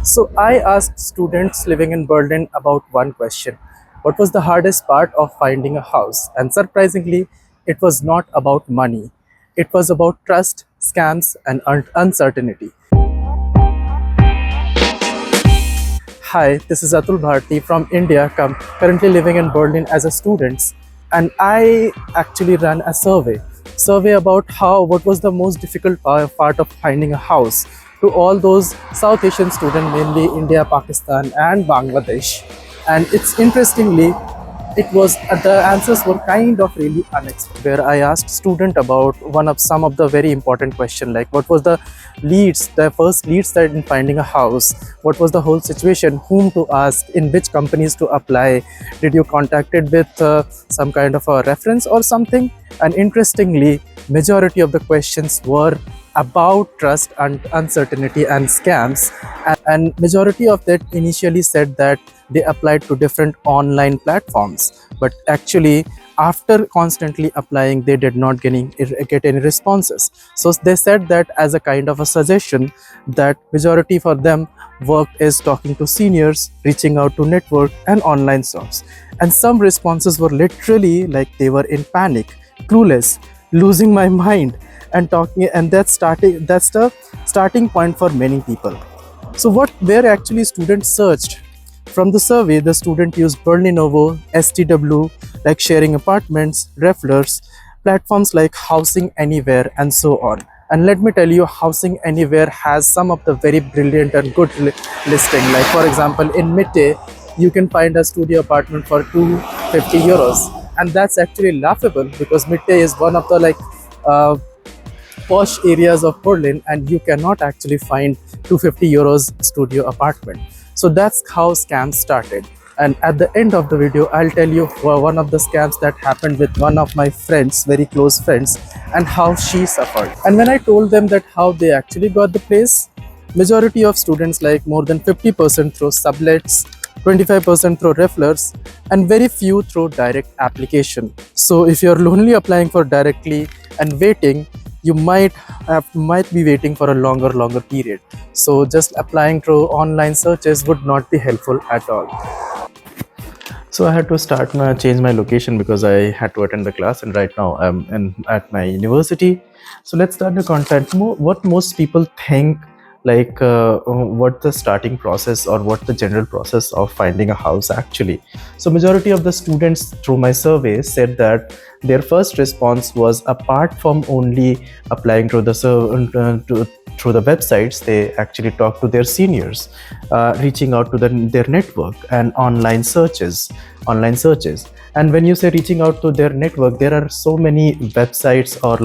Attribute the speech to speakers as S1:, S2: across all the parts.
S1: So I asked students living in Berlin about one question. What was the hardest part of finding a house? And surprisingly, it was not about money. It was about trust, scams, and uncertainty. Hi, this is Atul Bharti from India, currently living in Berlin as a student. And I actually ran a survey about what was the most difficult part of finding a house to all those South Asian students, mainly India, Pakistan, and Bangladesh. And it's interestingly, it was the answers were kind of really unexpected. Where I asked student about some of the very important question, like what was the first leads that in finding a house, what was the whole situation, whom to ask, in which companies to apply, did you contacted with some kind of a reference or something. And interestingly, majority of the questions were about trust and uncertainty and scams, and majority of that initially said that they applied to different online platforms, but actually after constantly applying they did not get any responses. So they said that as a kind of a suggestion, that majority for them work is talking to seniors, reaching out to network and online shops. And some responses were literally like they were in panic, clueless, losing my mind, and talking, and that's the starting point for many people. So where actually students searched? From the survey, the student used Berlinovo, STW, like sharing apartments, referrals, platforms like Housing Anywhere, and so on. And let me tell you, Housing Anywhere has some of the very brilliant and good listing. Like for example, in Mitte, you can find a studio apartment for 250 euros. And that's actually laughable because Mitte is one of the posh areas of Berlin, and you cannot actually find 250 euros studio apartment. So that's how scams started. And at the end of the video, I'll tell you one of the scams that happened with one of my friends, very close friends, and how she suffered. And when I told them that how they actually got the place, majority of students, like more than 50% through sublets, 25% through referrals, and very few through direct application. So if you're lonely applying for directly and waiting, you might be waiting for a longer period. So just applying through online searches would not be helpful at all. So I had to change my location because I had to attend the class, and right now I'm at my university. So let's start the content. What most people think, what the starting process or what the general process of finding a house actually. So majority of the students through my survey said that their first response was, apart from only applying through the through the websites, they actually talk to their seniors, reaching out to their network and online searches. And when you say reaching out to their network, there are so many websites or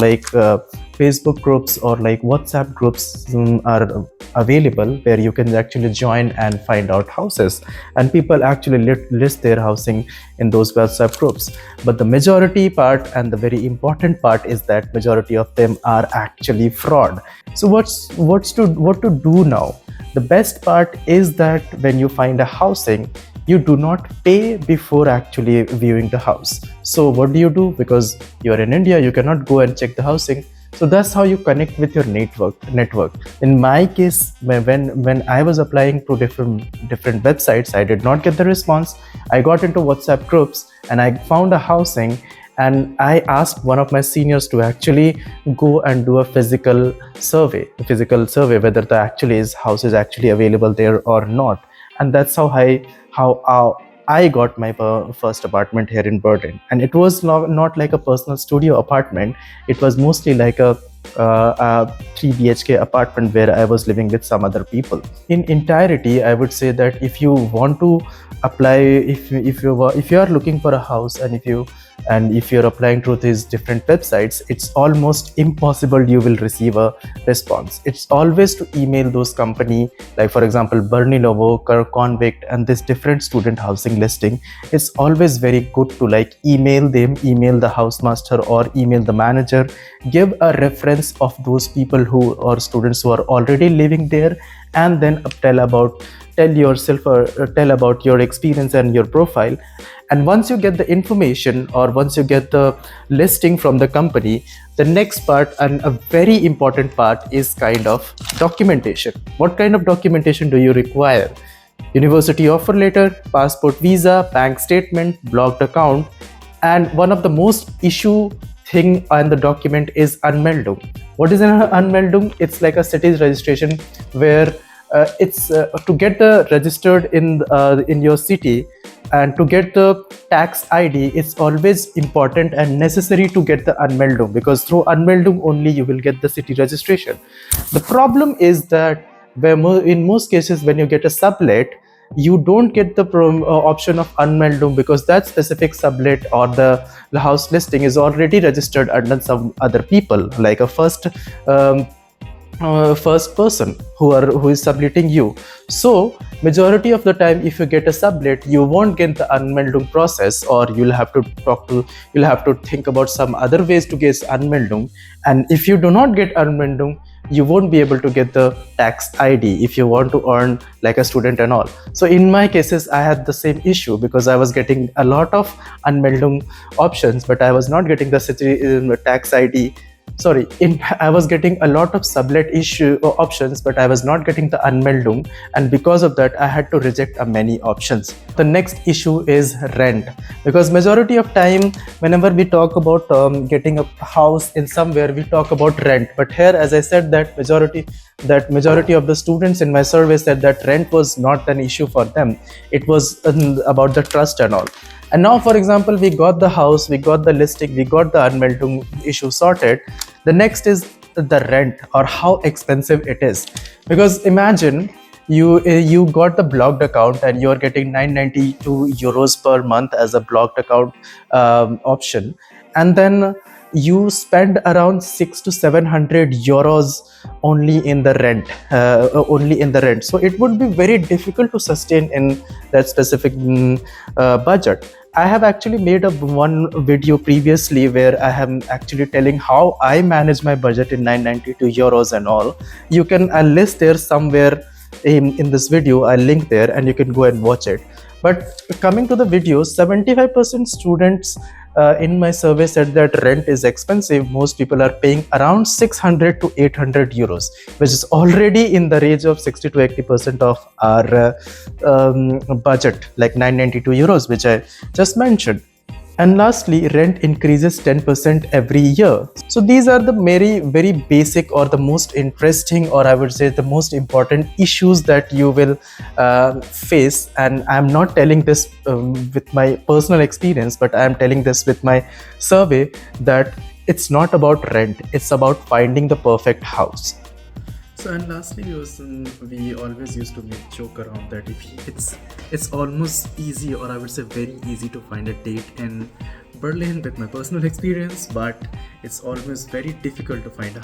S1: Facebook groups or like WhatsApp groups are available where you can actually join and find out houses, and people actually list their housing in those WhatsApp groups. But the majority part and the very important part is that majority of them are actually fraud. So what to do now? The best part is that when you find a housing, you do not pay before actually viewing the house. So what do you do? Because you are in India, you cannot go and check the housing. So that's how you connect with your network. In my case, when I was applying to different websites, I did not get the response. I got into WhatsApp groups and I found a housing, and I asked one of my seniors to actually go and do a physical survey whether the house is actually available there or not. And that's how I got my first apartment here in Berlin. And it was not like a personal studio apartment. It was mostly like a 3 BHK apartment where I was living with some other people. In entirety, I would say that if you want to apply, if you are looking for a house, and if you're applying through these different websites, it's almost impossible you will receive a response. It's always to email those company, like for example Berlinovo, Convict, and this different student housing listing. It's always very good to email them, email the housemaster or email the manager, give a reference of those people or students who are already living there, and then tell tell yourself or tell about your experience and your profile. And once you get the information or once you get the listing from the company, the next part and a very important part is kind of documentation. What kind of documentation do you require? University offer letter, passport, visa, bank statement, blocked account, and one of the most issue thing on the document is Anmeldung. What is an Anmeldung? It's like a city's registration where it's to get the registered in your city and to get the tax ID. It's always important and necessary to get the Anmeldung, because through Anmeldung only you will get the city registration. The problem is that in most cases when you get a sublet, you don't get the option of Anmeldung, because that specific sublet or the house listing is already registered under some other people, like a um, first person who is subletting you. So majority of the time, if you get a sublet, you won't get the Anmeldung process, or you'll have to think about some other ways to get Anmeldung. And if you do not get Anmeldung, you won't be able to get the tax ID if you want to earn like a student and all. So in my cases, I had the same issue, because I was getting a lot of Anmeldung options, but I was not getting the city tax ID. I was getting a lot of sublet issue options, but I was not getting the Anmeldung, and because of that I had to reject many options. The next issue is rent, because majority of time whenever we talk about getting a house in somewhere, we talk about rent. But here, as I said, that majority of the students in my survey said that rent was not an issue for them. It was about the trust and all. And now, for example, we got the house, we got the listing, we got the Anmeldung issue sorted. The next is the rent, or how expensive it is. Because imagine you got the blocked account and you're getting 992 euros per month as a blocked account option, and then you spend around 6 to 700 euros only in the rent. So it would be very difficult to sustain in that specific budget. I have actually made one video previously where I am actually telling how I manage my budget in 992 euros and all. I'll list there somewhere in this video. I'll link there and you can go and watch it. But coming to the video, 75% students in my survey said that rent is expensive. Most people are paying around 600 to 800 euros, which is already in the range of 60 to 80% of our budget, like 992 euros, which I just mentioned. And lastly, rent increases 10% every year. So these are the very basic, or the most interesting, or I would say the most important issues that you will face. And I'm not telling this with my personal experience, but I'm telling this with my survey, that it's not about rent, it's about finding the perfect house. So, and lastly, we always used to make joke around that it's almost easy, or I would say very easy, to find a date in Berlin with my personal experience, but it's always very difficult to find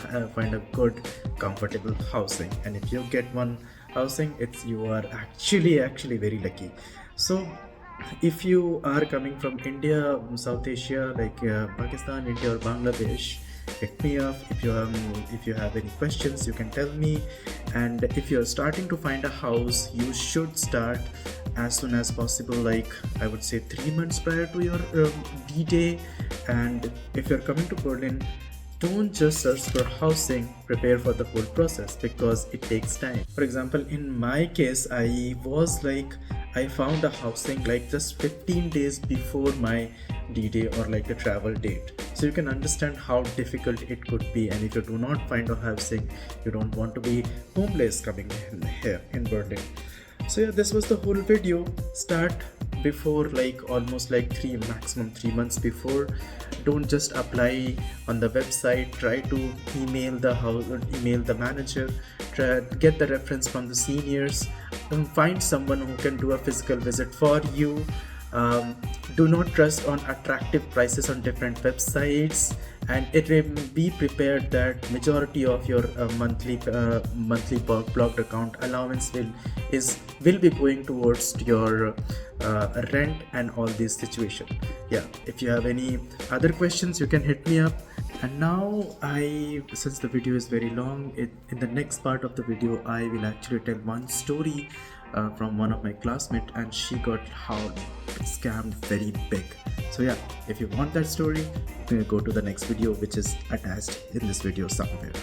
S1: a good, comfortable housing. And if you get one housing, you are actually very lucky. So if you are coming from India, South Asia, like Pakistan, India, or Bangladesh, hit me up. If you have any questions, you can tell me. And if you're starting to find a house, you should start as soon as possible, like I would say 3 months prior to your D-Day. And if you're coming to Berlin, don't just search for housing, prepare for the whole process, because it takes time. For example, in my case, I found a housing like just 15 days before my D-Day, or like the travel date. So you can understand how difficult it could be. And if you do not find a housing, you don't want to be homeless coming in here in Berlin. So yeah, this was the whole video. Start before, like almost like maximum 3 months before. Don't just apply on the website. Try to email the manager, try get the reference from the seniors, and find someone who can do a physical visit for you. Do not trust on attractive prices on different websites, and it will be prepared that majority of your monthly blocked account allowance will be going towards your rent and all these situations. Yeah, if you have any other questions, you can hit me up. And now, since the video is very long, in the next part of the video I will actually tell one story from one of my classmates, and she got how scammed very big. So yeah, if you want that story, go to the next video which is attached in this video somewhere.